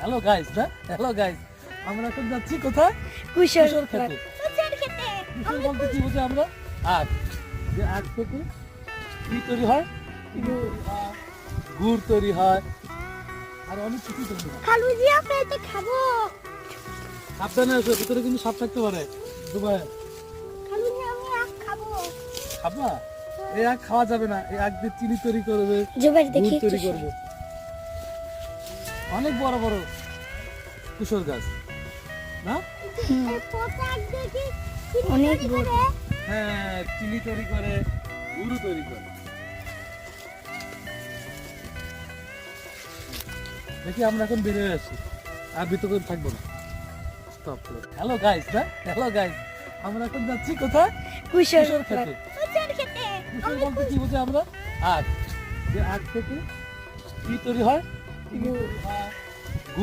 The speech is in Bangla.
হ্যালো গাইস না হ্যালো গাইস আমরা এখন যাচ্ছি কোথায় কুশল কুশল খেতে কুশল বলতে কি বুঝি আমরা আখ যে আখ থেকে কি তৈরি হয় গুড় তৈরি হয় আর অনেক কিছু তৈরি হয় খালু জি আমরা এটা খাবো সাবধানে এসো ভিতরে কিন্তু সাপ থাকতে পারে দুবাই খালু জি আমি আখ খাবো খাবা এই আখ খাওয়া যাবে না এই আখ দিয়ে চিনি তৈরি করবে জুবাই দেখি গুড় তৈরি করবে অনেক বড় বড় কুশল গাছ না অনেক বড় হ্যাঁ চিনি তৈরি করে গুড় তৈরি করে দেখি আমরা এখন বেরিয়ে আসছি আর ভিতরে থাকবো না স্টপ হ্যালো গাইস না হ্যালো গাইস আমরা এখন যাচ্ছি কোথায় কুশল কুশল খেতে কুশল বলতে কি বুঝি আমরা আখ যে আখ থেকে কি তৈরি হয়